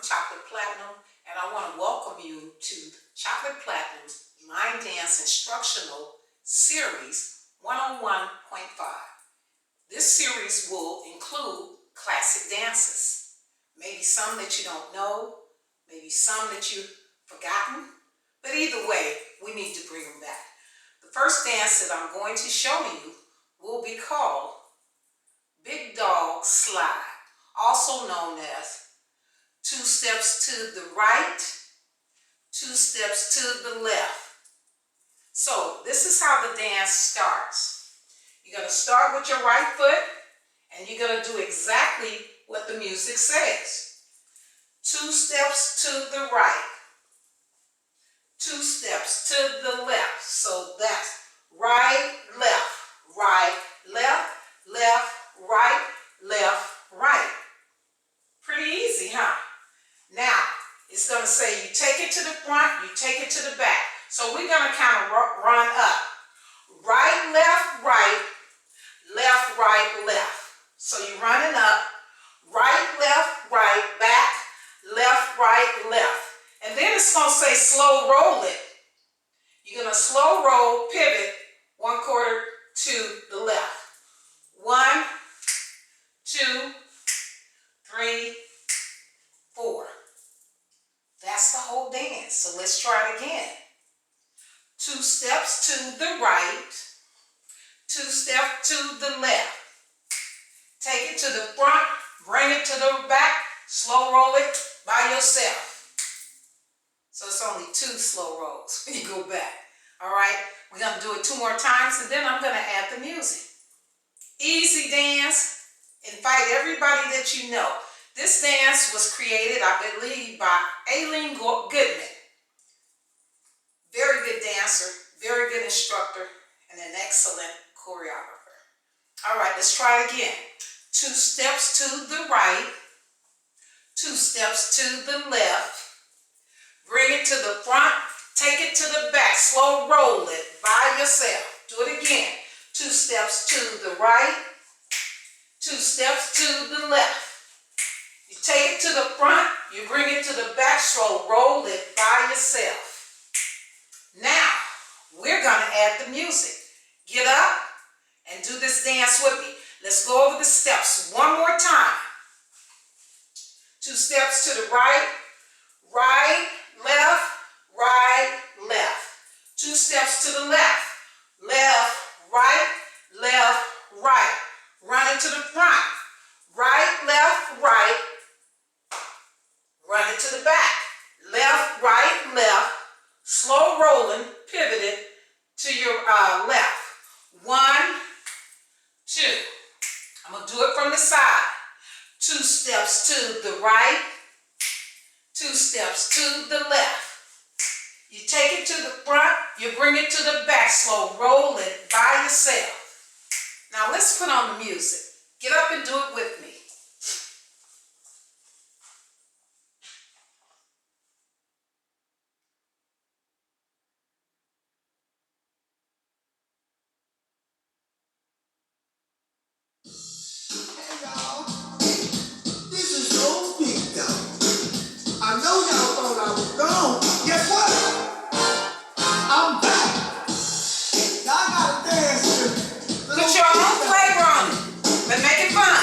Chocolate Platinum, and I want to welcome you to Chocolate Platinum's Line Dance Instructional Series 101.5. This series will include classic dances, maybe some that you don't know, maybe some that you've forgotten, but either way, we need to bring them back. The first dance that I'm going to show you will be called Big Dog Slide, also known as 2 steps to the right, 2 steps to the left. So this is how the dance starts. You're going to start with your right foot, and you're going to do exactly what the music says. 2 steps to the right, 2 steps to the left. So that's right, left, right, left, left, right, left, right. Pretty easy, huh? Now, it's going to say you take it to the front, you take it to the back. So we're going to kind of run up. Right, left, right, left, right, left. So you're running up, right, back, left, right, left. And then it's going to say slow roll it. You're going to slow roll, pivot, 1/4 to the left. 1, 2, 3, 4. That's the whole dance. So let's try it again. 2 steps to the right, 2 steps to the left. Take it to the front, bring it to the back, slow roll it by yourself. So it's only 2 slow rolls when you go back. All right, we're going to do it 2 more times, and then I'm going to add the music. Easy dance. Invite everybody that you know. This dance was created, I believe, by Aline Goodman. Very good dancer, very good instructor, and an excellent choreographer. All right, let's try it again. 2 steps to the right, 2 steps to the left. Bring it to the front, take it to the back, slow roll it by yourself. Do it again. 2 steps to the right, 2 steps to the left. You take it to the front, you bring it to the back, slow roll it by yourself. Now, we're going to add the music. Get up and do this dance with me. Let's go over the steps one more time. 2 steps to the right, right, left, right, left. 2 steps to the left, left, right, left, right. Run it to the front, right, left, right. Run it to the back, left, right, left. Slow rolling, pivot it to your left. 1, 2. I'm going to do it from the side. 2 steps to the right, 2 steps to the left. You take it to the front, you bring it to the back, slow roll it by yourself. Now let's put on the music. Get up and do it with me. Put your own flavor on it, but make it fun.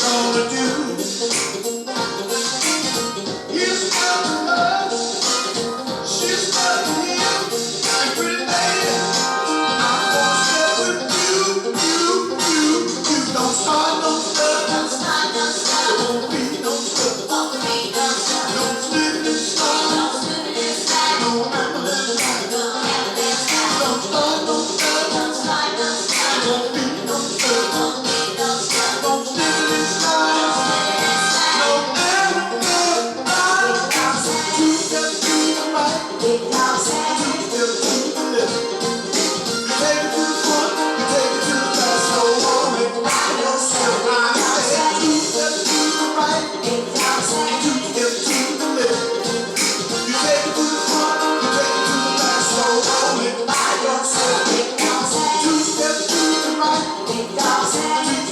gonna do? Here's nothing love, she's nothing here. I'm pretty lady, I'm gonna step with you. Don't start no stuff, won't be no stuff. No slipping slide, no ambulance ride. Don't start no stuff, won't be no stuff. No slipping slide, no ambulance ride. Two steps to the right, two steps to the left. You take it to the front, you take it to the back, so hold it by yourself. I said two steps to the right, and two steps to the left. You take it to the front, you take it to the back, so hold it by yourself. Two steps to the right, two steps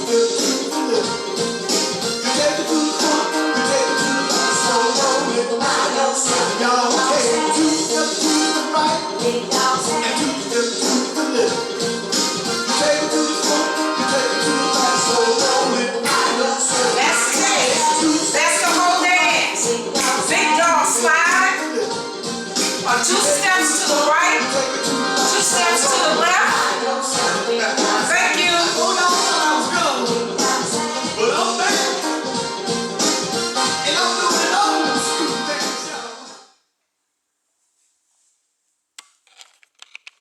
to the left. You take it to the front, you take it to the back, so hold it by yourself. Y'all okay? Two steps to the right, and two steps to the left. You take it to the front, you take it to the back, so hold it by yourself. That's it. That's the whole dance. Big dog slide. Or 2 steps to the right, 2 steps to the left.